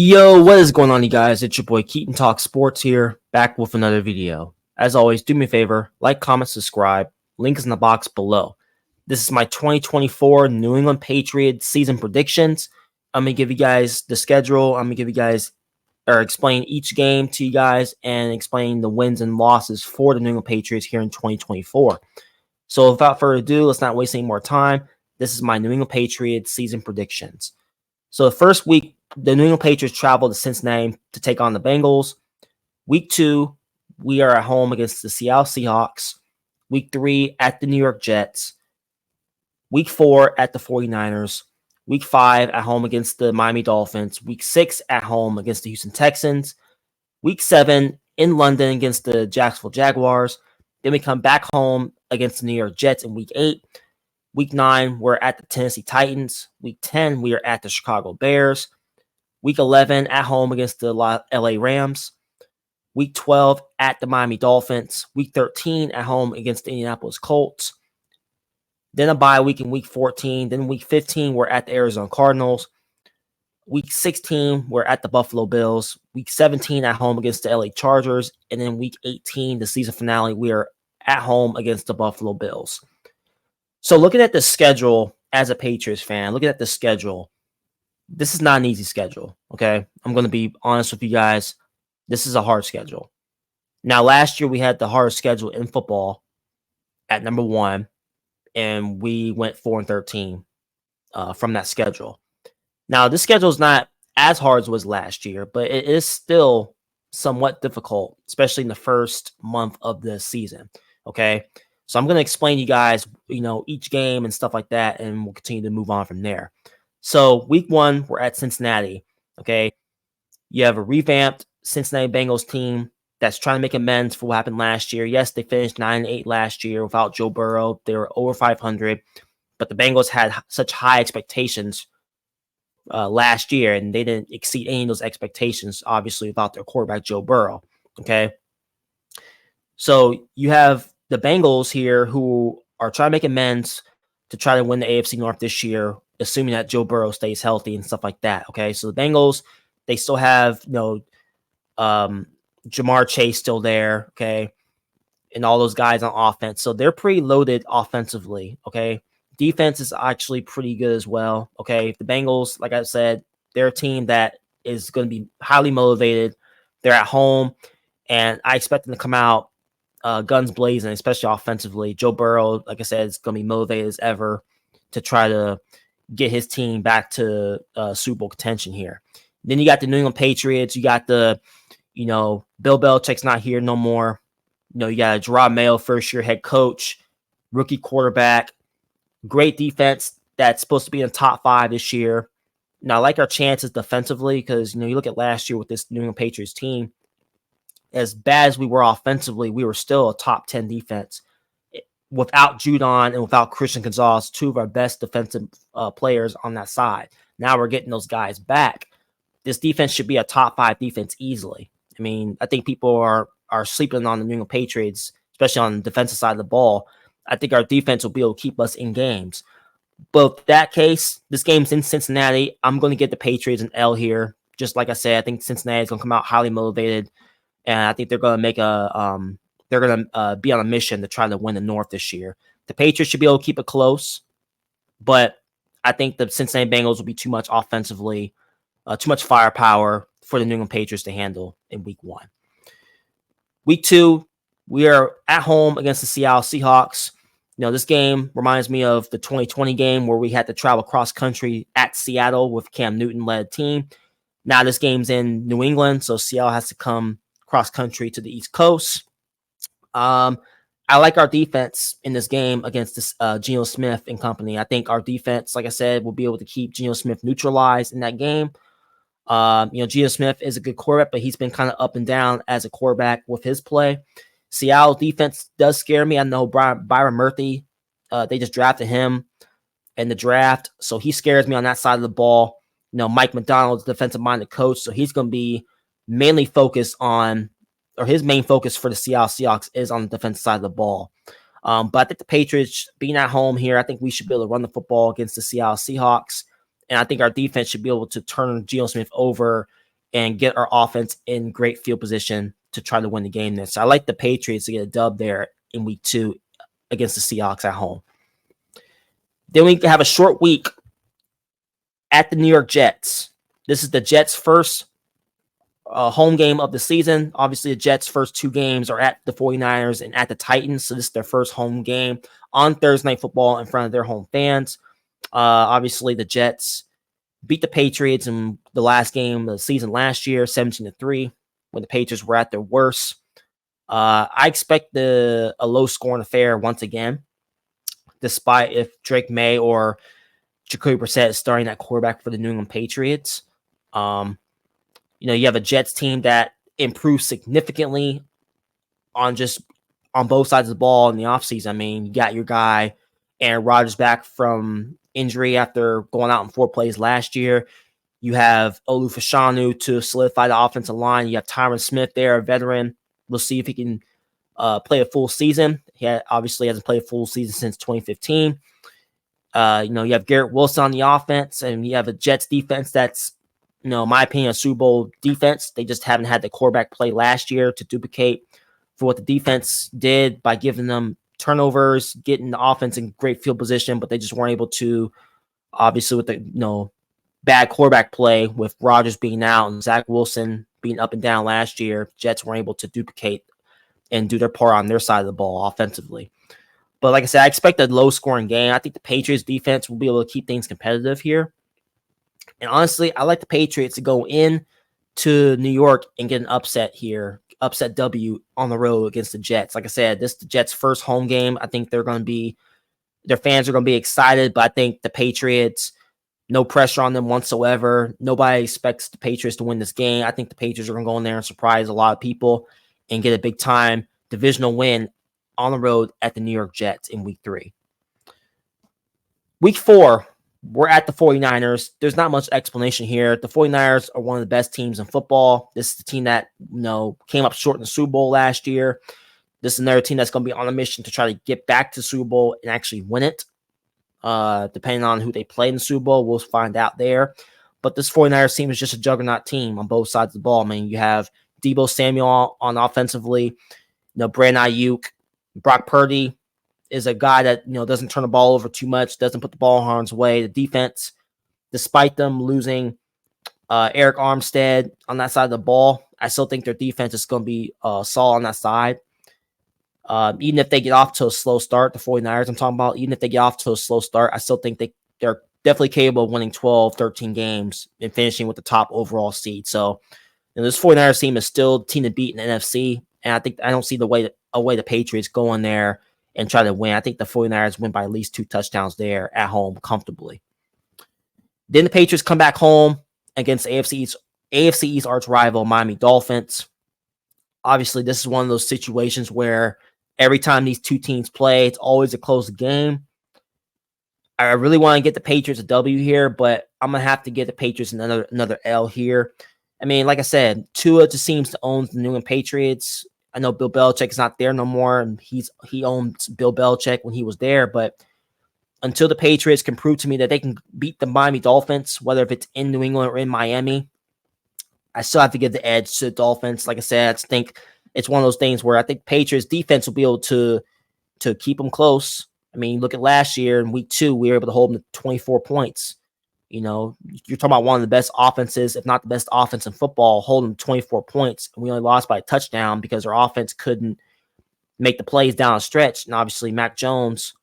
Yo, what is going on, you guys? It's your boy Keaton Talk Sports here, back with another video. As always, do me a favor, like, comment, subscribe. Link is in the box below. This is my 2024 New England Patriots season predictions. I'm gonna give you guys the schedule. I'm gonna give you guys or explain each game to you guys and explain the wins and losses for the New England Patriots here in 2024. So without further ado, let's not waste any more time. This is my New England Patriots season predictions. So the first week, the New England Patriots travel to Cincinnati to take on the Bengals. Week 2, we are at home against the Seattle Seahawks. Week 3, at the New York Jets. Week 4, at the 49ers. Week 5, at home against the Miami Dolphins. Week 6, at home against the Houston Texans. Week 7, in London against the Jacksonville Jaguars. Then we come back home against the New York Jets in Week 8. Week 9, we're at the Tennessee Titans. Week 10, we are at the Chicago Bears. Week 11, at home against the LA Rams. Week 12, at the Miami Dolphins. Week 13, at home against the Indianapolis Colts. Then a bye week in Week 14. Then Week 15, we're at the Arizona Cardinals. Week 16, we're at the Buffalo Bills. Week 17, at home against the LA Chargers. And then Week 18, the season finale, we are at home against the Buffalo Bills. So looking at the schedule as a Patriots fan, looking at the schedule, this is not an easy schedule, okay? I'm going to be honest with you guys. This is a hard schedule. Now, last year we had the hardest schedule in football at number 1, and we went 4-13 from that schedule. Now, this schedule is not as hard as it was last year, but it is still somewhat difficult, especially in the first month of the season, okay? So I'm going to explain to you guys, each game and stuff like that, and we'll continue to move on from there. So week 1, we're at Cincinnati, okay? You have a revamped Cincinnati Bengals team that's trying to make amends for what happened last year. Yes, they finished 9-8 last year without Joe Burrow. They were over 500, but the Bengals had such high expectations last year, and they didn't exceed any of those expectations, obviously, without their quarterback, Joe Burrow, okay? So you have the Bengals here who are trying to make amends to try to win the AFC North this year, assuming that Joe Burrow stays healthy and stuff like that, okay? So the Bengals, they still have, Jamar Chase still there, okay? And all those guys on offense. So they're pretty loaded offensively, okay? Defense is actually pretty good as well, okay? The Bengals, like I said, they're a team that is going to be highly motivated. They're at home, and I expect them to come out guns blazing, especially offensively. Joe Burrow, like I said, is going to be motivated as ever to try to get his team back to Super Bowl contention here. Then you got the New England Patriots. You got the, Bill Belichick's not here no more. You got a Gerard Mayo, first-year head coach, rookie quarterback, great defense that's supposed to be in the top 5 this year. Now, I like our chances defensively because, you look at last year with this New England Patriots team, as bad as we were offensively, we were still a top 10 defense. Without Judon and without Christian Gonzalez, 2 of our best defensive players on that side. Now we're getting those guys back. This defense should be a top 5 defense easily. I mean, I think people are sleeping on the New England Patriots, especially on the defensive side of the ball. I think our defense will be able to keep us in games. But in that case, this game's in Cincinnati. I'm going to get the Patriots an L here. Just like I said, I think Cincinnati is going to come out highly motivated, and I think they're going to make they're going to be on a mission to try to win the North this year. The Patriots should be able to keep it close, but I think the Cincinnati Bengals will be too much offensively, too much firepower for the New England Patriots to handle in week 1. Week 2, we are at home against the Seattle Seahawks. This game reminds me of the 2020 game where we had to travel cross country at Seattle with Cam Newton-led team. Now this game's in New England, so Seattle has to come cross country to the East Coast. I like our defense in this game against this Geno Smith and company. I think our defense, like I said, will be able to keep Geno Smith neutralized in that game. Geno Smith is a good quarterback, but he's been kind of up and down as a quarterback with his play. Seattle defense does scare me. I know Byron Murphy, they just drafted him in the draft, so he scares me on that side of the ball. Mike McDonald's defensive-minded coach, so he's going to be mainly focused on, or his main focus for the Seattle Seahawks is on the defensive side of the ball. But I think the Patriots being at home here, I think we should be able to run the football against the Seattle Seahawks. And I think our defense should be able to turn Geno Smith over and get our offense in great field position to try to win the game there. So I like the Patriots to get a dub there in week 2 against the Seahawks at home. Then we have a short week at the New York Jets. This is the Jets' first home game of the season. Obviously, the Jets' first 2 games are at the 49ers and at the Titans. So this is their first home game on Thursday Night Football in front of their home fans. Obviously, the Jets beat the Patriots in the last game of the season last year, 17-3, when the Patriots were at their worst. I expect a low-scoring affair once again, despite if Drake May or Jacoby Brissett is starting at quarterback for the New England Patriots. You have a Jets team that improved significantly on both sides of the ball in the offseason. I mean, you got your guy Aaron Rodgers back from injury after going out in 4 plays last year. You have Olu Fashanu to solidify the offensive line. You have Tyron Smith there, a veteran. We'll see if he can play a full season. He obviously hasn't played a full season since 2015. You have Garrett Wilson on the offense, and you have a Jets defense that's, in my opinion, a Super Bowl defense. They just haven't had the quarterback play last year to duplicate for what the defense did by giving them turnovers, getting the offense in great field position, but they just weren't able to, obviously, with the bad quarterback play with Rodgers being out and Zach Wilson being up and down last year. Jets weren't able to duplicate and do their part on their side of the ball offensively. But like I said, I expect a low-scoring game. I think the Patriots defense will be able to keep things competitive here. And honestly, I like the Patriots to go in to New York and get an upset here, upset W on the road against the Jets. Like I said, this is the Jets' first home game. I think their fans are going to be excited, but I think the Patriots, no pressure on them whatsoever. Nobody expects the Patriots to win this game. I think the Patriots are going to go in there and surprise a lot of people and get a big-time divisional win on the road at the New York Jets in week 3. Week 4, we're at the 49ers. There's not much explanation here. The 49ers are one of the best teams in football. This is the team that, came up short in the Super Bowl last year. This is another team that's going to be on a mission to try to get back to the Super Bowl and actually win it. Depending on who they play in the Super Bowl, we'll find out there. But this 49ers team is just a juggernaut team on both sides of the ball. I mean, you have Deebo Samuel on offensively, Brandon Ayuk, Brock Purdy is a guy that, doesn't turn the ball over too much, doesn't put the ball in harm's way. The defense, despite them losing Eric Armstead on that side of the ball, I still think their defense is going to be solid on that side. Even if they get off to a slow start, the 49ers I'm talking about, even if they get off to a slow start, I still think they're definitely capable of winning 12, 13 games and finishing with the top overall seed. So this 49ers team is still the team to beat in the NFC, and I don't see the way the Patriots go in there and try to win. I think the 49ers win by at least 2 touchdowns there at home comfortably. Then the Patriots come back home against AFC East arch rival Miami Dolphins. Obviously, this is one of those situations where every time these two teams play, it's always a close game. I really want to get the Patriots a W here, but I'm going to have to get the Patriots another L here. I mean, like I said, Tua just seems to own the New England Patriots. I know Bill Belichick is not there no more, and he owned Bill Belichick when he was there. But until the Patriots can prove to me that they can beat the Miami Dolphins, whether if it's in New England or in Miami, I still have to give the edge to the Dolphins. Like I said, I think it's one of those things where I think Patriots defense will be able to keep them close. I mean, look at last year in week 2, we were able to hold them to 24 points. You're talking about one of the best offenses, if not the best offense in football, holding 24 points. And we only lost by a touchdown because our offense couldn't make the plays down a stretch. And obviously, Mac Jones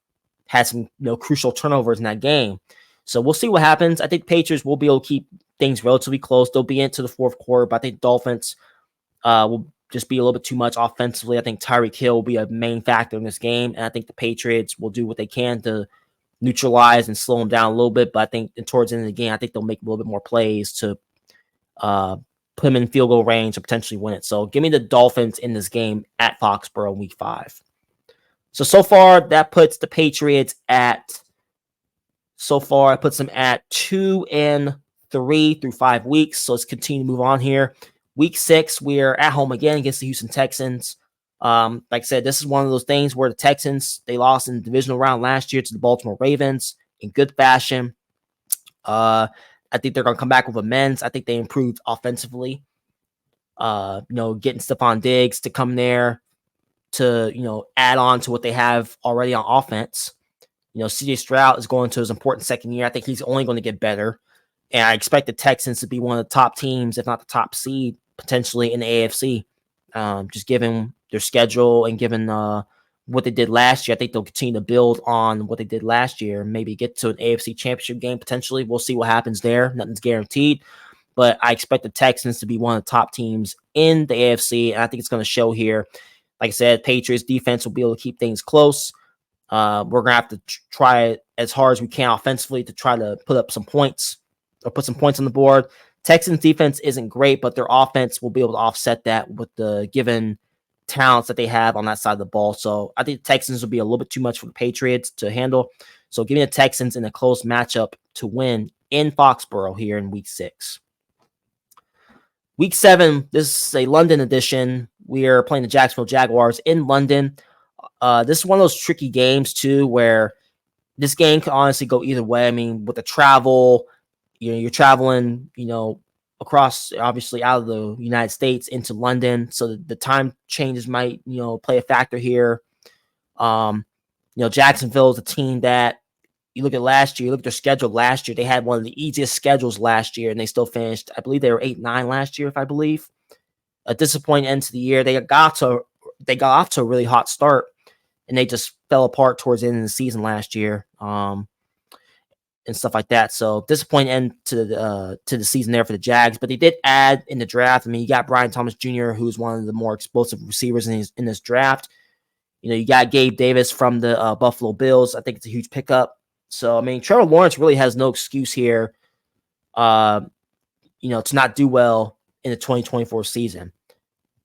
had some crucial turnovers in that game. So we'll see what happens. I think the Patriots will be able to keep things relatively close. They'll be into the fourth quarter, but I think the Dolphins will just be a little bit too much offensively. I think Tyreek Hill will be a main factor in this game, and I think the Patriots will do what they can to neutralize and slow them down a little bit. But I think towards the end of the game, I think they'll make a little bit more plays to put them in field goal range to potentially win it. So give me the Dolphins in this game at Foxborough in week 5. So far, that puts the Patriots at 2-3 through 5 weeks. So let's continue to move on here. Week 6, we're at home again against the Houston Texans. Like I said, this is one of those things where the Texans, they lost in the divisional round last year to the Baltimore Ravens in good fashion. I I think they're going to come back with immense. I think they improved offensively. Getting Stephon Diggs to come there to, add on to what they have already on offense. CJ Stroud is going to his important second year. I think he's only going to get better. And I expect the Texans to be one of the top teams, if not the top seed, potentially in the AFC. Just given their schedule and given what they did last year, I think they'll continue to build on what they did last year and maybe get to an AFC championship game potentially. We'll see what happens there. Nothing's guaranteed. But I expect the Texans to be one of the top teams in the AFC, and I think it's going to show here. Like I said, Patriots defense will be able to keep things close. We're going to have to try as hard as we can offensively to try to put up some points or put some points on the board. Texans defense isn't great, but their offense will be able to offset that with the given talents that they have on that side of the ball. So I think the Texans will be a little bit too much for the Patriots to handle. So give me the Texans in a close matchup to win in Foxborough here in Week 6. Week 7, this is a London edition. We are playing the Jacksonville Jaguars in London. This is one of those tricky games, too, where this game can honestly go either way. I mean, with the travel, you're traveling, across, obviously, out of the United States into London. So the time changes might, play a factor here. Jacksonville is a team that you look at last year, you look at their schedule last year, they had one of the easiest schedules last year, and they still finished, I believe they were 8-9 last year, if I believe. A disappointing end to the year. They got off to a really hot start, and they just fell apart towards the end of the season last year, and stuff like that. So disappointing end to the season there for the Jags, but they did add in the draft. I mean, you got Brian Thomas Jr., who's one of the more explosive receivers in this draft. You got Gabe Davis from the Buffalo Bills. I think it's a huge pickup. So, I mean, Trevor Lawrence really has no excuse here, to not do well in the 2024 season.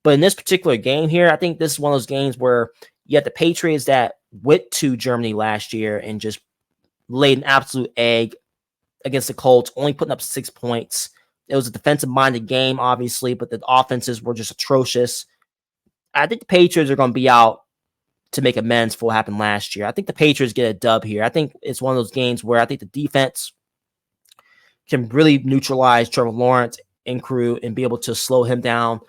But in this particular game here, I think this is one of those games where you have the Patriots that went to Germany last year and just laid an absolute egg against the Colts, only putting up 6 points. It was a defensive-minded game, obviously, but the offenses were just atrocious. I think the Patriots are going to be out to make amends for what happened last year. I think the Patriots get a dub here. I think it's one of those games where I think the defense can really neutralize Trevor Lawrence and crew and be able to slow him down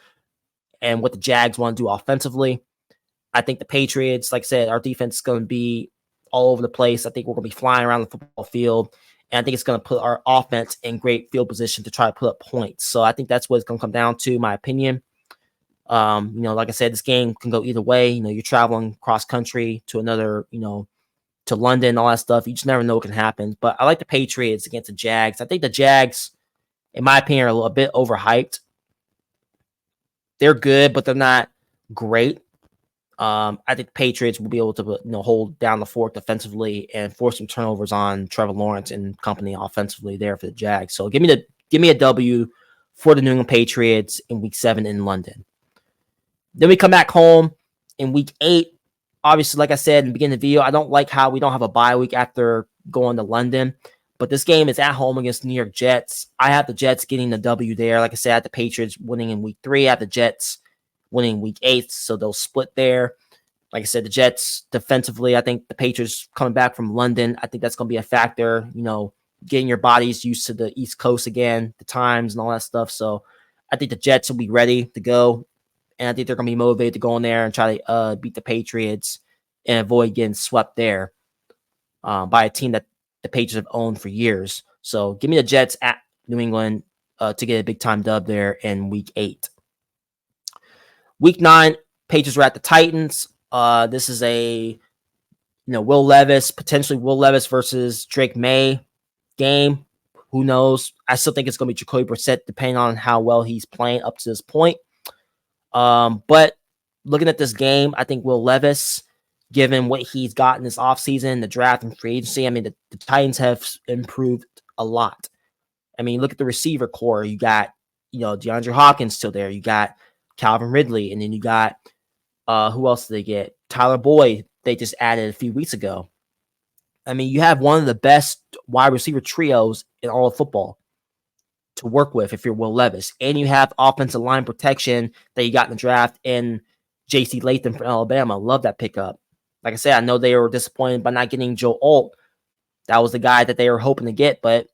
and what the Jags want to do offensively. I think the Patriots, like I said, our defense is going to be all over the place. I think we're going to be flying around the football field, and I think it's going to put our offense in great field position to try to put up points. So I think that's what it's going to come down to, in my opinion. Like I said, this game can go either way. You're traveling cross country to another, to London, all that stuff. You just never know what can happen. But I like the Patriots against the Jags. I think the Jags, in my opinion, are a bit overhyped. They're good, but they're not great. I think the Patriots will be able to, hold down the fort defensively and force some turnovers on Trevor Lawrence and company offensively there for the Jags. So give me a W for the New England Patriots in Week 7 in London. Then we come back home in Week 8. Obviously, like I said in the beginning of the video, I don't like how we don't have a bye week after going to London. But this game is at home against the New York Jets. I have the Jets getting the W there. Like I said, I have the Patriots winning in Week 3. I have the Jets winning Week 8, so they'll split there. Like I said, the Jets defensively, I think the Patriots coming back from London, I think that's going to be a factor, getting your bodies used to the East Coast again, the times and all that stuff. So I think the Jets will be ready to go. And I think they're going to be motivated to go in there and try to beat the Patriots and avoid getting swept there by a team that the Patriots have owned for years. So give me the Jets at New England to get a big-time dub there in Week 8. Week 9, Patriots are at the Titans. This is a potentially Will Levis versus Drake May game. Who knows? I still think it's going to be Jacoby Brissett, depending on how well he's playing up to this point. But looking at this game, I think Will Levis, given what he's gotten this offseason, the draft and free agency, I mean, the Titans have improved a lot. I mean, look at the receiver core. You got, DeAndre Hopkins still there. You got Calvin Ridley, and then you got, who else did they get? Tyler Boyd, they just added a few weeks ago. I mean, you have one of the best wide receiver trios in all of football to work with if you're Will Levis. And you have offensive line protection that you got in the draft in J.C. Latham from Alabama. Love that pickup. Like I said, I know they were disappointed by not getting Joe Alt. That was the guy that they were hoping to get, but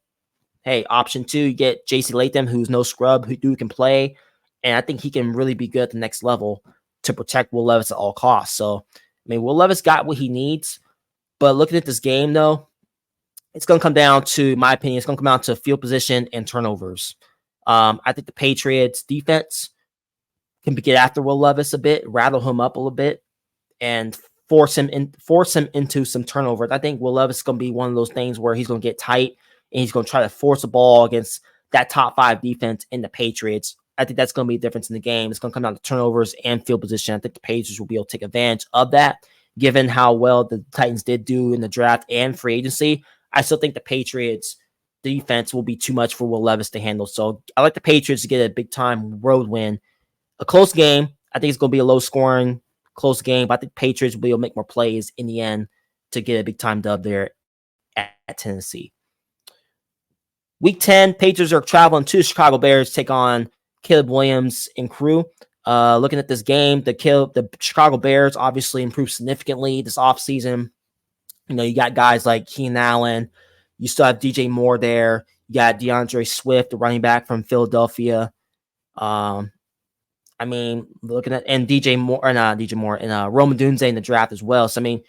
hey, option 2, you get JC Latham, who's no scrub, who can play, and I think he can really be good at the next level to protect Will Levis at all costs. So, I mean, Will Levis got what he needs, but looking at this game, though, it's going to come down to, in my opinion, it's going to come down to field position and turnovers. I think the Patriots defense can get after Will Levis a bit, rattle him up a little bit, and force him into some turnovers. I think Will Levis is going to be one of those things where he's going to get tight and he's going to try to force a ball against that top 5 defense in the Patriots. I think that's going to be a difference in the game. It's going to come down to turnovers and field position. I think the Patriots will be able to take advantage of that, given how well the Titans did do in the draft and free agency. I still think the Patriots defense will be too much for Will Levis to handle. So I like the Patriots to get a big time road win. A close game. I think it's going to be a low scoring, close game, but I think Patriots will be able to make more plays in the end to get a big time dub there at Tennessee. Week 10, Patriots are traveling to the Chicago Bears to take on Caleb Williams and crew. Looking at this game, the Chicago Bears obviously improved significantly this offseason. You know, you got guys like Keenan Allen. You still have DJ Moore there. You got DeAndre Swift, the running back from Philadelphia. I mean, looking at, and Roman Dunze in the draft as well. So, I mean,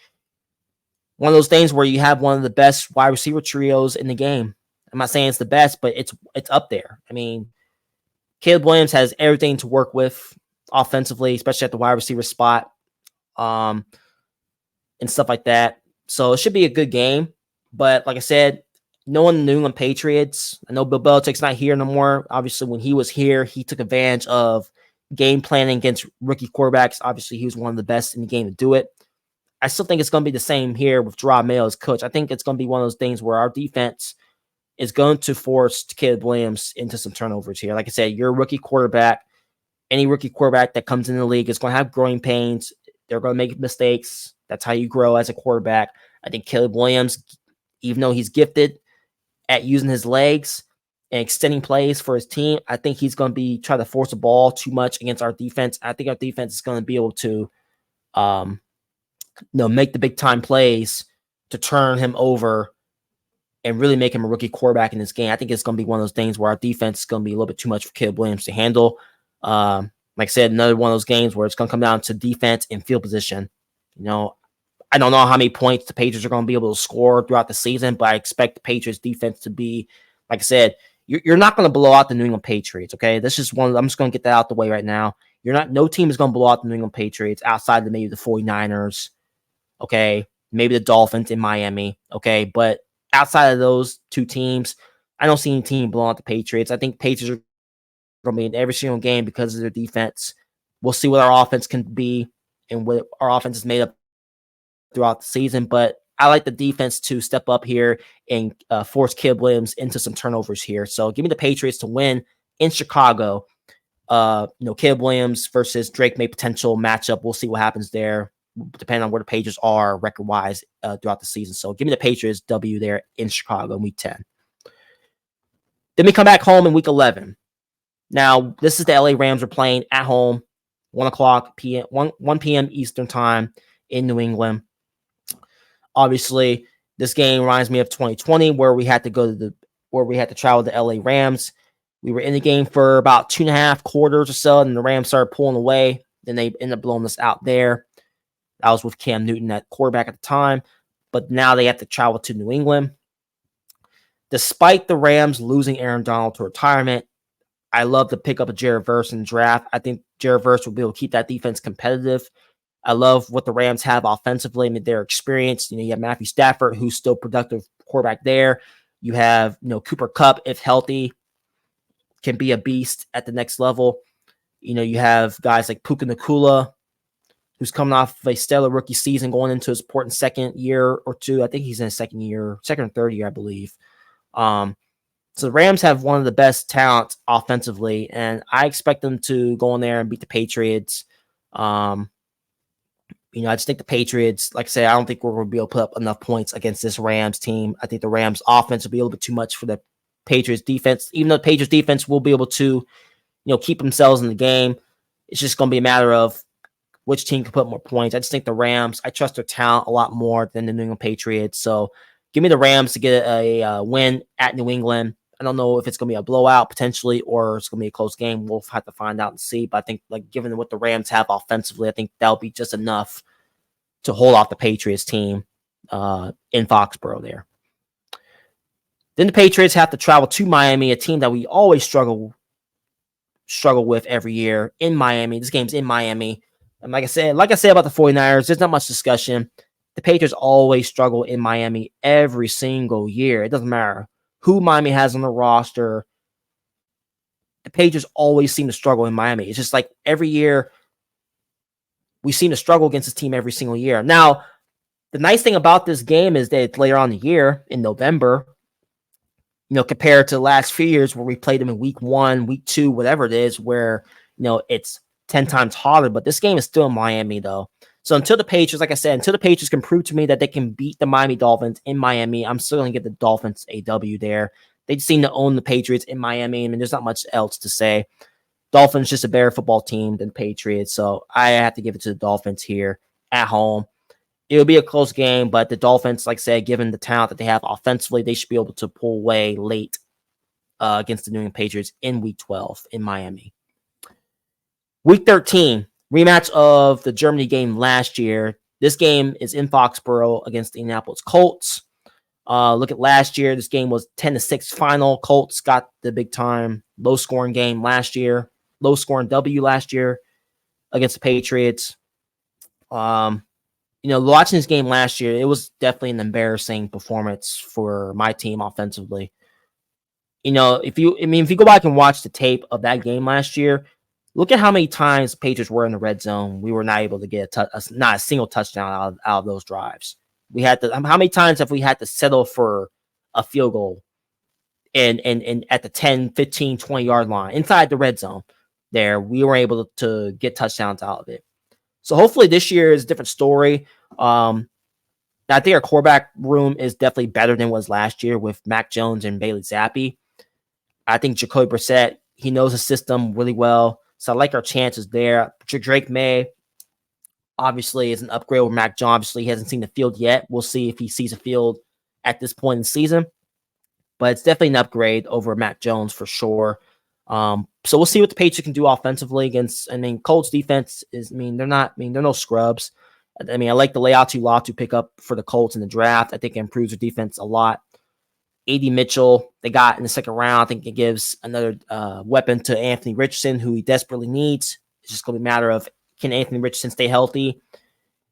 one of those things where you have one of the best wide receiver trios in the game. I'm not saying it's the best, but it's up there. I mean, Caleb Williams has everything to work with offensively, especially at the wide receiver spot, and stuff like that. So it should be a good game. But like I said, knowing the New England Patriots, I know Bill Belichick's not here no more. Obviously, when he was here, he took advantage of game planning against rookie quarterbacks. Obviously, he was one of the best in the game to do it. I still think it's going to be the same here with Jerod Mayo as coach. I think it's going to be one of those things where our defense is going to force Caleb Williams into some turnovers here. Like I said, you're a rookie quarterback. Any rookie quarterback that comes in the league is going to have growing pains. They're going to make mistakes. That's how you grow as a quarterback. I think Caleb Williams, even though he's gifted at using his legs and extending plays for his team, I think he's going to be trying to force the ball too much against our defense. I think our defense is going to be able to make the big time plays to turn him over and really make him a rookie quarterback in this game. I think it's going to be one of those things where our defense is going to be a little bit too much for Caleb Williams to handle. Like I said, another one of those games where it's going to come down to defense and field position. You know, I don't know how many points the Patriots are going to be able to score throughout the season, but I expect the Patriots defense to be, like I said, you're not going to blow out the New England Patriots. Okay. This is one, I'm just going to get that out the way right now. No team is going to blow out the New England Patriots outside of maybe the 49ers. Okay. Maybe the Dolphins in Miami. Okay. But outside of those two teams, I don't see any team blowing out the Patriots. I think Patriots are going to be in every single game because of their defense. We'll see what our offense can be and what our offense is made up throughout the season. But I like the defense to step up here and force Caleb Williams into some turnovers here. So give me the Patriots to win in Chicago. Caleb Williams versus Drake May potential matchup. We'll see what happens there, depending on where the Patriots are record-wise throughout the season. So give me the Patriots W there in Chicago in Week 10. Then we come back home in Week 11. Now, this is the LA Rams are playing at home, 1 p.m. Eastern time in New England. Obviously, this game reminds me of 2020, where we had to travel to LA Rams. We were in the game for about 2.5 quarters or so, and the Rams started pulling away. Then they ended up blowing us out there. That was with Cam Newton at quarterback at the time. But now they have to travel to New England. Despite the Rams losing Aaron Donald to retirement, I love to pick up a Jared Verse in the draft. I think Jared Verse will be able to keep that defense competitive. I love what the Rams have offensively. I mean, they're experienced. You have Matthew Stafford, who's still productive quarterback there. You have, Cooper Kupp, if healthy, can be a beast at the next level. You have guys like Puka Nacua, who's coming off of a stellar rookie season, going into his important second year or two. I think he's in his second or third year, I believe. So the Rams have one of the best talents offensively, and I expect them to go in there and beat the Patriots. I just think the Patriots, like I said, I don't think we're going to be able to put up enough points against this Rams team. I think the Rams offense will be a little bit too much for the Patriots defense, even though the Patriots defense will be able to, keep themselves in the game. It's just going to be a matter of which team can put more points. I just think the Rams, I trust their talent a lot more than the New England Patriots. So give me the Rams to get a win at New England. I don't know if it's going to be a blowout potentially or it's going to be a close game. We'll have to find out and see. But I think, like, given what the Rams have offensively, I think that'll be just enough to hold off the Patriots team in Foxborough there. Then the Patriots have to travel to Miami, a team that we always struggle with every year in Miami. This game's in Miami. And like I said about the 49ers, there's not much discussion. The Patriots always struggle in Miami every single year. It doesn't matter who Miami has on the roster. The Patriots always seem to struggle in Miami. It's just like every year we seem to struggle against this team every single year. Now, the nice thing about this game is that it's later on in the year in November, compared to the last few years where we played them in week 1, week 2, whatever it is, where, it's 10 times hotter. But this game is still in Miami, though. So until the Patriots can prove to me that they can beat the Miami Dolphins in Miami, I'm still going to give the Dolphins a W there. They just seem to own the Patriots in Miami. I mean, there's not much else to say. Dolphins just a better football team than Patriots, so I have to give it to the Dolphins here at home. It'll be a close game, but the Dolphins, like I said, given the talent that they have offensively, they should be able to pull away late against the New England Patriots in Week 12 in Miami. Week 13, rematch of the Germany game last year. This game is in Foxborough against the Indianapolis Colts. Look at last year. This game was 10-6 final. Colts got the big time low-scoring game last year. Low-scoring W last year against the Patriots. Watching this game last year, it was definitely an embarrassing performance for my team offensively. If you go back and watch the tape of that game last year, look at how many times the Patriots were in the red zone. We were not able to get not a single touchdown out of those drives. How many times have we had to settle for a field goal and at the 10, 15, 20-yard line inside the red zone there, we were able to get touchdowns out of it. So hopefully this year is a different story. I think our quarterback room is definitely better than it was last year with Mac Jones and Bailey Zappi. I think Jacoby Brissett, he knows the system really well. So I like our chances there. Drake May, obviously, is an upgrade over Mac Jones. Obviously, he hasn't seen the field yet. We'll see if he sees a field at this point in the season. But it's definitely an upgrade over Mac Jones for sure. So we'll see what the Patriots can do offensively against. Colts defense is, they're no scrubs. I like the Leatu Latu pickup for the Colts in the draft. I think it improves their defense a lot. A.D. Mitchell, they got in the second round. I think it gives another weapon to Anthony Richardson, who he desperately needs. It's just going to be a matter of, can Anthony Richardson stay healthy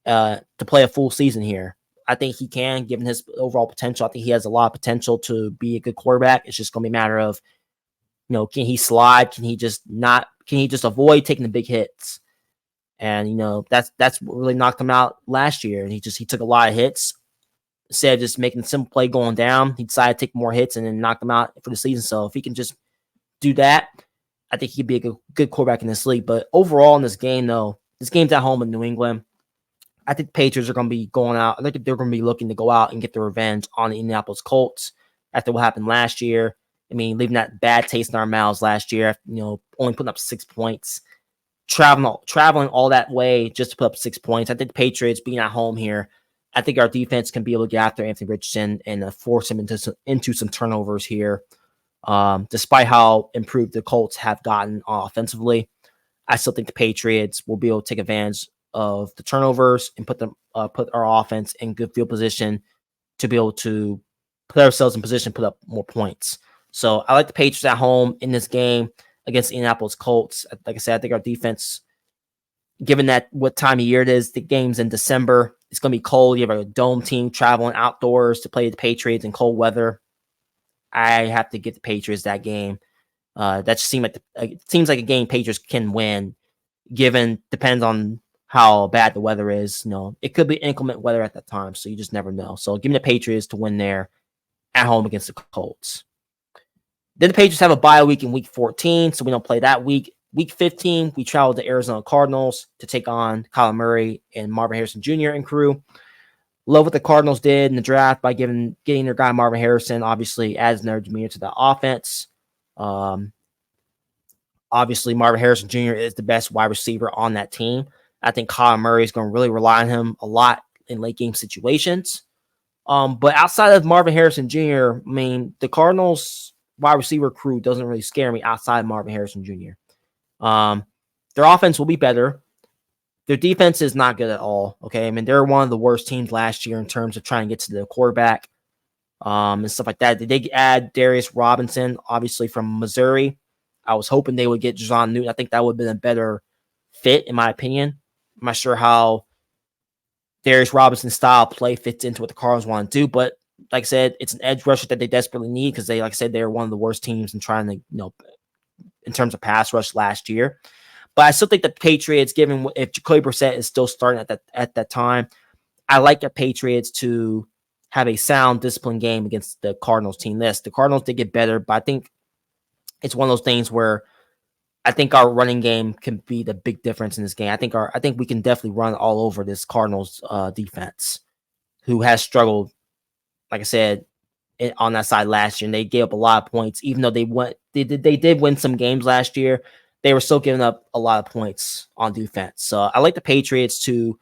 to play a full season here? I think he can, given his overall potential. I think he has a lot of potential to be a good quarterback. It's just going to be a matter of, can he slide? Can he just avoid taking the big hits? And, that's what really knocked him out last year. And he took a lot of hits. Instead of just making a simple play going down, he decided to take more hits and then knock them out for the season. So if he can just do that, I think he could be a good quarterback in this league. But overall in this game, though, this game's at home in New England. I think the Patriots are going to be going out. I think they're going to be looking to go out and get their revenge on the Indianapolis Colts after what happened last year. Leaving that bad taste in our mouths last year, only putting up 6 points, traveling all that way just to put up 6 points. I think the Patriots being at home here, I think our defense can be able to get after Anthony Richardson and force him into some turnovers here. Despite how improved the Colts have gotten offensively, I still think the Patriots will be able to take advantage of the turnovers and put our offense in good field position to be able to put ourselves in position to put up more points. So I like the Patriots at home in this game against the Indianapolis Colts. Like I said, I think our defense, given that what time of year it is, the game's in December, it's going to be cold. You have a dome team traveling outdoors to play the Patriots in cold weather. I have to get the Patriots that game. That just seems like a game Patriots can win, depends on how bad the weather is. It could be inclement weather at that time, so you just never know. So give me the Patriots to win there at home against the Colts. Then the Patriots have a bye week in week 14, so we don't play that week. Week 15, we traveled to Arizona Cardinals to take on Kyler Murray and Marvin Harrison Jr. and crew. Love what the Cardinals did in the draft by getting their guy Marvin Harrison, obviously adds another demeanor to the offense. Obviously, Marvin Harrison Jr. is the best wide receiver on that team. I think Kyler Murray is going to really rely on him a lot in late game situations. But outside of Marvin Harrison Jr., the Cardinals wide receiver crew doesn't really scare me outside Marvin Harrison Jr. Their offense will be better. Their defense is not good at all. Okay. I mean, they're one of the worst teams last year in terms of trying to get to the quarterback and stuff like that. They did add Darius Robinson, obviously from Missouri. I was hoping they would get Jason Newton. I think that would have been a better fit, in my opinion. I'm not sure how Darius Robinson's style play fits into what the Cardinals want to do, but like I said, it's an edge rusher that they desperately need because they, like I said, they're one of the worst teams in trying to, in terms of pass rush last year. But I still think the Patriots, given if Jacoby Brissett is still starting at that time, I like the Patriots to have a sound, disciplined game against the Cardinals team. The Cardinals did get better, but I think it's one of those things where I think our running game can be the big difference in this game. I think we can definitely run all over this Cardinals defense, who has struggled, like I said, on that side last year, and they gave up a lot of points. Even though they did win some games last year, they were still giving up a lot of points on defense. So I like the Patriots to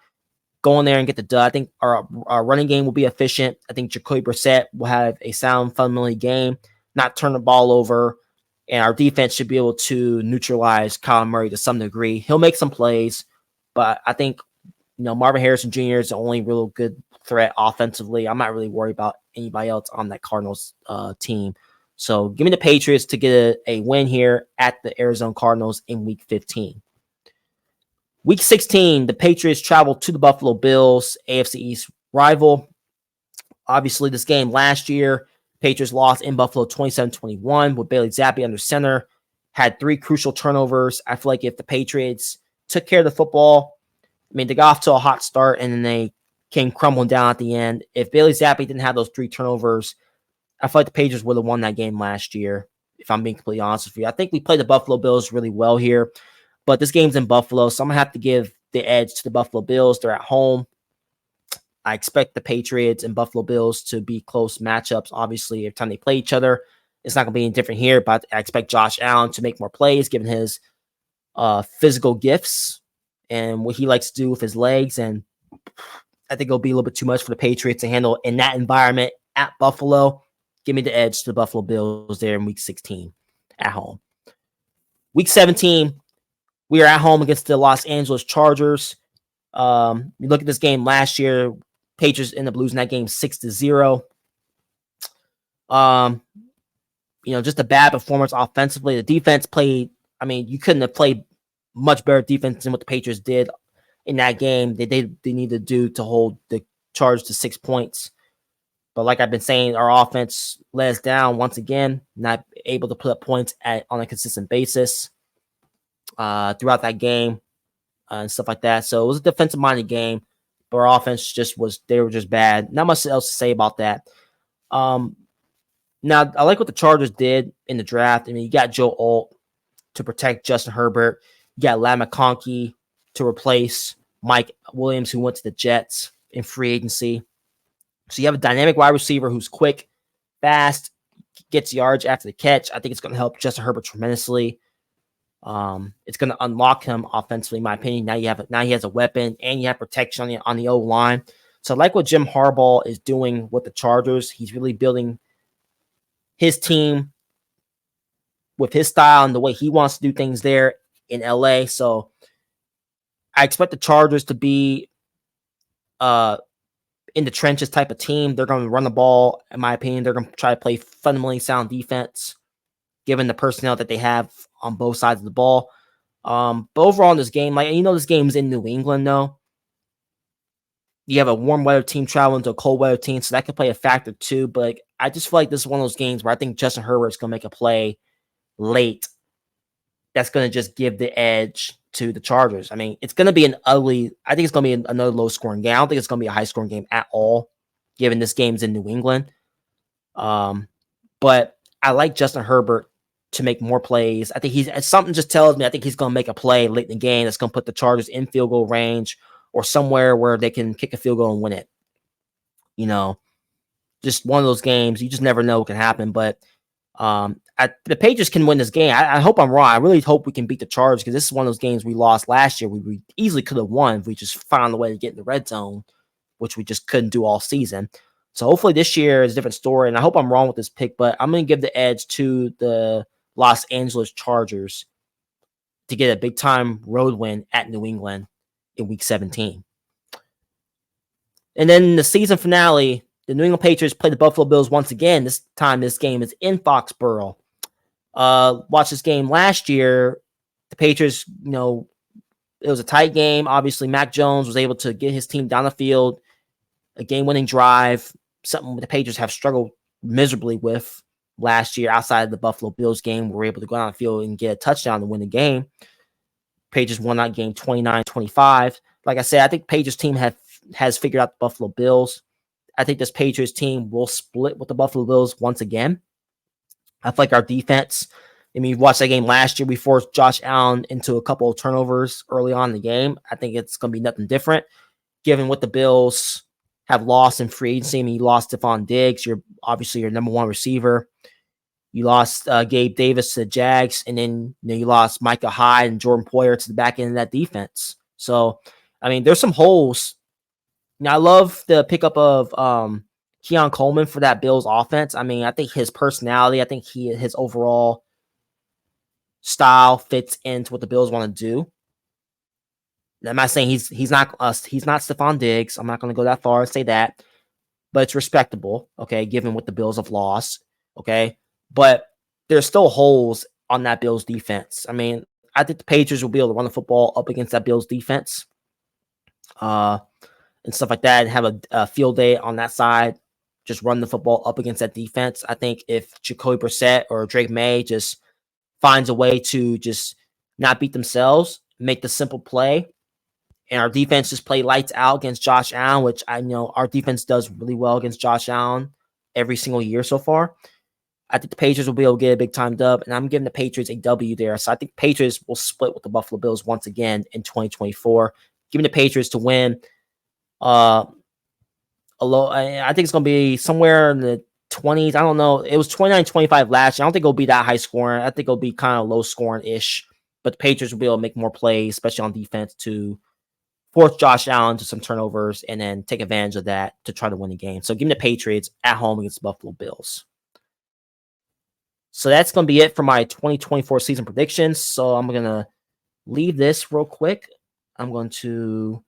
go in there and get the dud. I think our running game will be efficient. I think Jacoby Brissett will have a sound, fundamentally game, not turn the ball over, and our defense should be able to neutralize Kyler Murray to some degree. He'll make some plays, but I think Marvin Harrison Jr. is the only real good threat offensively. I'm not really worried about anybody else on that Cardinals team. So give me the Patriots to get a win here at the Arizona Cardinals in Week 15. Week 16, the Patriots travel to the Buffalo Bills, AFC East rival. Obviously, this game last year, Patriots lost in Buffalo 27-21 with Bailey Zappi under center, had 3 crucial turnovers. I feel like if the Patriots took care of the football, they got off to a hot start and then they came crumbling down at the end. If Bailey Zappi didn't have those 3 turnovers, I feel like the Patriots would have won that game last year, if I'm being completely honest with you. I think we played the Buffalo Bills really well here, but this game's in Buffalo, so I'm going to have to give the edge to the Buffalo Bills. They're at home. I expect the Patriots and Buffalo Bills to be close matchups. Obviously, every time they play each other, it's not going to be any different here, but I expect Josh Allen to make more plays given his physical gifts and what he likes to do with his legs, and I think it'll be a little bit too much for the Patriots to handle in that environment at Buffalo. Give me the edge to the Buffalo Bills there in Week 16 at home. Week 17, we are at home against the Los Angeles Chargers. You look at this game last year, Patriots ended up losing that game 6-0. Just a bad performance offensively. The defense played, you couldn't have played much better defense than what the Patriots did in that game. They need to do to hold the Chargers to 6 points. But like I've been saying, our offense let us down once again, not able to put up points on a consistent basis throughout that game and stuff like that. So it was a defensive-minded game, but our offense they were just bad. Not much else to say about that. Now, I like what the Chargers did in the draft. You got Joe Alt to protect Justin Herbert. You got Ladd McConkey to replace Mike Williams, who went to the Jets in free agency. So you have a dynamic wide receiver who's quick, fast, gets yards after the catch. I think it's going to help Justin Herbert tremendously. It's going to unlock him offensively, in my opinion. Now he has a weapon, and you have protection on the O-line. So I like what Jim Harbaugh is doing with the Chargers. He's really building his team with his style and the way he wants to do things there in LA. So I expect the Chargers to be in the trenches type of team. They're going to run the ball, in my opinion. They're going to try to play fundamentally sound defense, given the personnel that they have on both sides of the ball. But overall in this game, this game's in New England, though. You have a warm weather team traveling to a cold weather team, so that could play a factor too. But I just feel like this is one of those games where I think Justin Herbert's going to make a play late that's going to just give the edge to the Chargers. It's going to be I think it's going to be another low-scoring game. I don't think it's going to be a high-scoring game at all, given this game's in New England. But I like Justin Herbert to make more plays. I think something just tells me I think he's going to make a play late in the game that's going to put the Chargers in field goal range or somewhere where they can kick a field goal and win it. Just one of those games. You just never know what can happen. But the Patriots can win this game. I hope I'm wrong. I really hope we can beat the Chargers because this is one of those games we lost last year. We easily could have won if we just found a way to get in the red zone, which we just couldn't do all season. So hopefully this year is a different story. And I hope I'm wrong with this pick, but I'm going to give the edge to the Los Angeles Chargers to get a big time road win at New England in week 17. And then the season finale, the New England Patriots play the Buffalo Bills once again. This time, this game is in Foxborough. Watched this game last year. The Patriots, it was a tight game. Obviously, Mac Jones was able to get his team down the field, a game-winning drive, something the Patriots have struggled miserably with last year outside of the Buffalo Bills game. We were able to go down the field and get a touchdown to win the game. Patriots won that game 29-25. Like I said, I think the Patriots team has figured out the Buffalo Bills. I think this Patriots team will split with the Buffalo Bills once again. I feel like our defense, you watched that game last year. We forced Josh Allen into a couple of turnovers early on in the game. I think it's going to be nothing different, given what the Bills have lost in free agency. You lost Stephon Diggs. You're obviously your number one receiver. You lost Gabe Davis to the Jags, and then you lost Micah Hyde and Jordan Poyer to the back end of that defense. So, there's some holes. I love the pickup of Keon Coleman for that Bills offense. I think his personality, I think his overall style fits into what the Bills want to do. I'm not saying he's not Stephon Diggs. I'm not going to go that far and say that, but it's respectable, okay, given what the Bills have lost, okay. But there's still holes on that Bills defense. I think the Patriots will be able to run the football up against that Bills defense, and stuff like that, and have a field day on that side. Just run the football up against that defense. I think if Jacoby Brissett or Drake May just finds a way to just not beat themselves, make the simple play, and our defense just play lights out against Josh Allen, which I know our defense does really well against Josh Allen every single year so far. I think the Patriots will be able to get a big-time dub, and I'm giving the Patriots a W there. So I think Patriots will split with the Buffalo Bills once again in 2024. Giving the Patriots to win. I think it's going to be somewhere in the 20s. I don't know. It was 29-25 last year. I don't think it'll be that high scoring. I think it'll be kind of low scoring-ish. But the Patriots will be able to make more plays, especially on defense, to force Josh Allen to some turnovers and then take advantage of that to try to win the game. So give me the Patriots at home against the Buffalo Bills. So that's going to be it for my 2024 season predictions. So I'm going to leave this real quick. I'm going to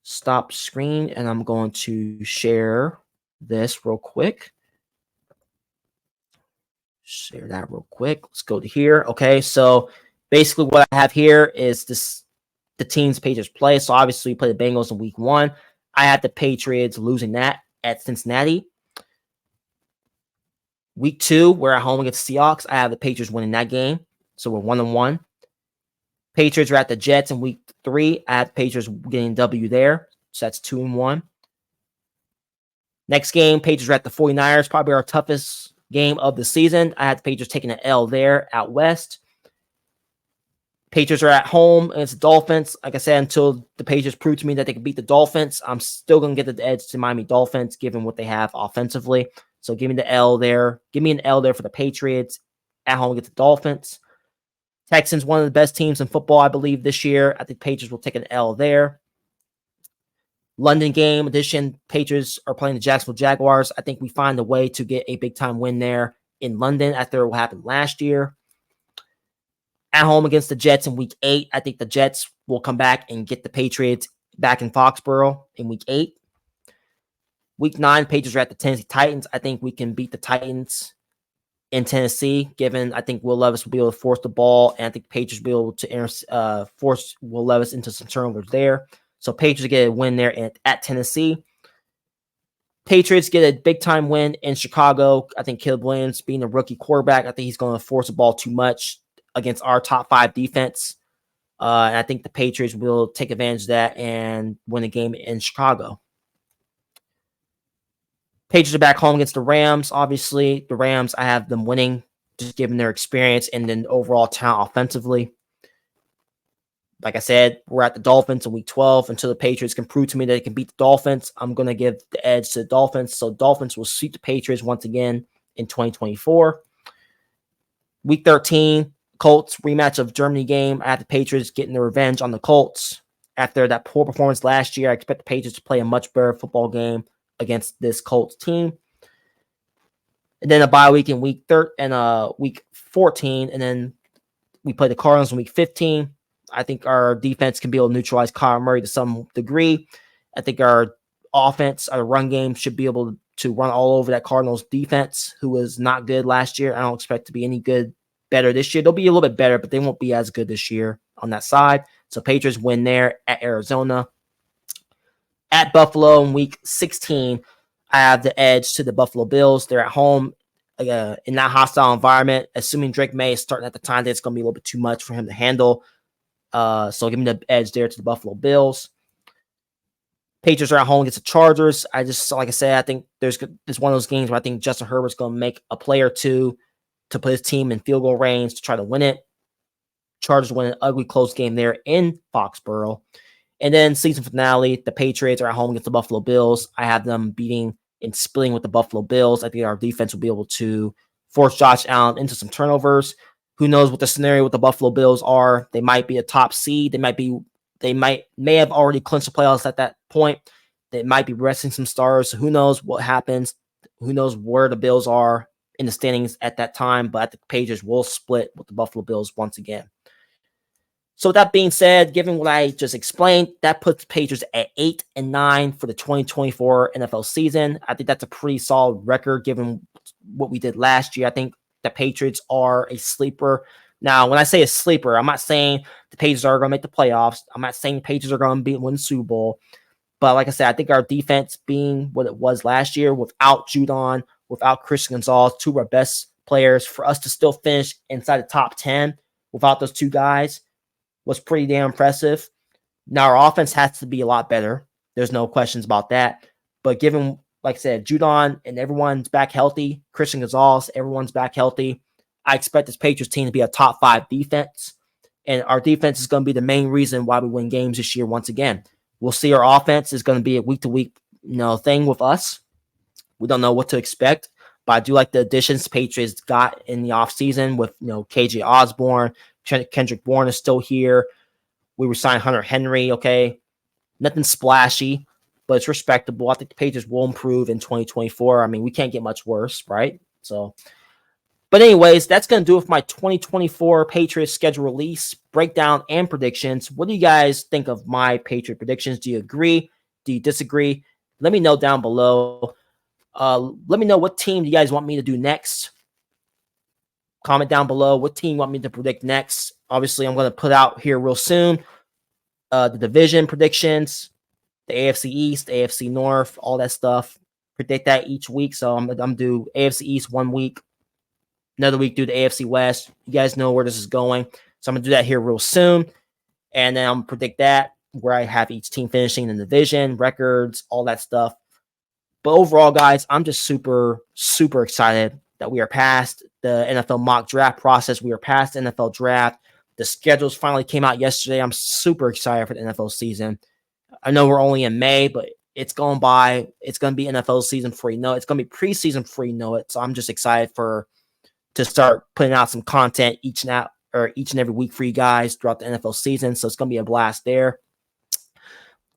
stop screen and I'm going to share this real quick. Share that real quick. Let's go to here. Okay, so basically what I have here is the teams Patriots play. So obviously we play the Bengals in week 1. I had the Patriots losing that at Cincinnati. Week 2, we're at home against the Seahawks. I have the Patriots winning that game. So we're 1-1. Patriots are at the Jets in week 3. I have the Patriots getting W there. So that's 2-1. Next game, Patriots are at the 49ers. Probably our toughest game of the season. I have the Patriots taking an L there out west. Patriots are at home against the Dolphins. Like I said, until the Patriots prove to me that they can beat the Dolphins, I'm still going to get the edge to Miami Dolphins, given what they have offensively. So give me the L there. Give me an L there for the Patriots at home against the Dolphins. Texans, one of the best teams in football, I believe, this year. I think Patriots will take an L there. London game edition, Patriots are playing the Jacksonville Jaguars. I think we find a way to get a big-time win there in London after what happened last year. At home against the Jets in week 8, I think the Jets will come back and get the Patriots back in Foxborough in week 8. Week 9, Patriots are at the Tennessee Titans. I think we can beat the Titans in Tennessee, given I think Will Levis will be able to force the ball, and I think the Patriots will be able to force Will Levis into some turnovers there. So Patriots get a win there at Tennessee. Patriots get a big-time win in Chicago. I think Caleb Williams, being a rookie quarterback, I think he's going to force the ball too much against our top 5 defense. And I think the Patriots will take advantage of that and win a game in Chicago. Patriots are back home against the Rams. Obviously, the Rams, I have them winning, just given their experience and then overall talent offensively. Like I said, we're at the Dolphins in week 12. Until the Patriots can prove to me that they can beat the Dolphins, I'm going to give the edge to the Dolphins. So Dolphins will sweep the Patriots once again in 2024. Week 13, Colts rematch of Germany game. I have the Patriots getting their revenge on the Colts. After that poor performance last year, I expect the Patriots to play a much better football game against this Colts team. And then a bye week in week 14, and then we play the Cardinals in week 15. I think our defense can be able to neutralize Kyler Murray to some degree. I think our offense, our run game, should be able to run all over that Cardinals defense, who was not good last year. I don't expect to be any better this year. They'll be a little bit better, but they won't be as good this year on that side. So Patriots win there at Arizona. At Buffalo in week 16, I have the edge to the Buffalo Bills. They're at home in that hostile environment. Assuming Drake May is starting at the time, it's going to be a little bit too much for him to handle. So give me the edge there to the Buffalo Bills. Patriots are at home against the Chargers. Like I said, I think there's one of those games where I think Justin Herbert's going to make a play or two to put his team in field goal range to try to win it. Chargers win an ugly close game there in Foxborough. And then season finale, the Patriots are at home against the Buffalo Bills. I have them beating and splitting with the Buffalo Bills. I think our defense will be able to force Josh Allen into some turnovers. Who knows what the scenario with the Buffalo Bills are? They might be a top seed. They may have already clinched the playoffs at that point. They might be resting some stars. So who knows what happens? Who knows where the Bills are in the standings at that time? But the Patriots will split with the Buffalo Bills once again. So with that being said, given what I just explained, that puts the Patriots at 8-9 for the 2024 NFL season. I think that's a pretty solid record given what we did last year. I think the Patriots are a sleeper. Now, when I say a sleeper, I'm not saying the Patriots are going to make the playoffs. I'm not saying the Patriots are going to win the Super Bowl. But like I said, I think our defense being what it was last year without Judon, without Christian Gonzalez, two of our best players, for us to still finish inside the top 10 without those two guys was pretty damn impressive. Now, our offense has to be a lot better. There's no questions about that. But given, like I said, Judon and everyone's back healthy, Christian Gonzalez, everyone's back healthy, I expect this Patriots team to be a top 5 defense. And our defense is going to be the main reason why we win games this year once again. We'll see our offense is going to be a week-to-week thing with us. We don't know what to expect. But I do like the additions Patriots got in the offseason with KJ Osborne. Kendrick Bourne is still here. We were signing Hunter Henry, okay? Nothing splashy, but it's respectable. I think the Patriots will improve in 2024. I mean, we can't get much worse, right? But anyways, that's going to do it for my 2024 Patriots schedule release, breakdown, and predictions. What do you guys think of my Patriot predictions? Do you agree? Do you disagree? Let me know down below. Let me know what team you guys want me to do next. Comment down below what team you want me to predict next. Obviously, I'm going to put out here real soon the division predictions, the AFC East, the AFC North, all that stuff. Predict that each week. So I'm do AFC East one week, another week do the AFC West. You guys know where this is going. So I'm going to do that here real soon. And then I'm going to predict that where I have each team finishing in the division, records, all that stuff. But overall, guys, I'm just super, super excited that we are past the NFL mock draft process. We are past the NFL draft. The schedules finally came out yesterday. I'm super excited for the NFL season. I know we're only in May, but it's going by. It's going to be NFL season before you know it. It's going to be preseason before you know it. So I'm just excited to start putting out some content each and every week for you guys throughout the NFL season. So it's going to be a blast there.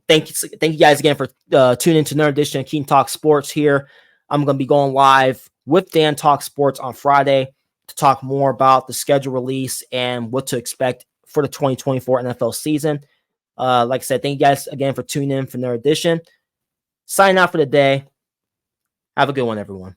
Thank you guys again for tuning into another edition of Keaton Talk Sports here. I'm going to be going live with Dan Talk Sports on Friday to talk more about the schedule release and what to expect for the 2024 NFL season. Like I said, thank you guys again for tuning in for another edition. Signing out for the day. Have a good one, everyone.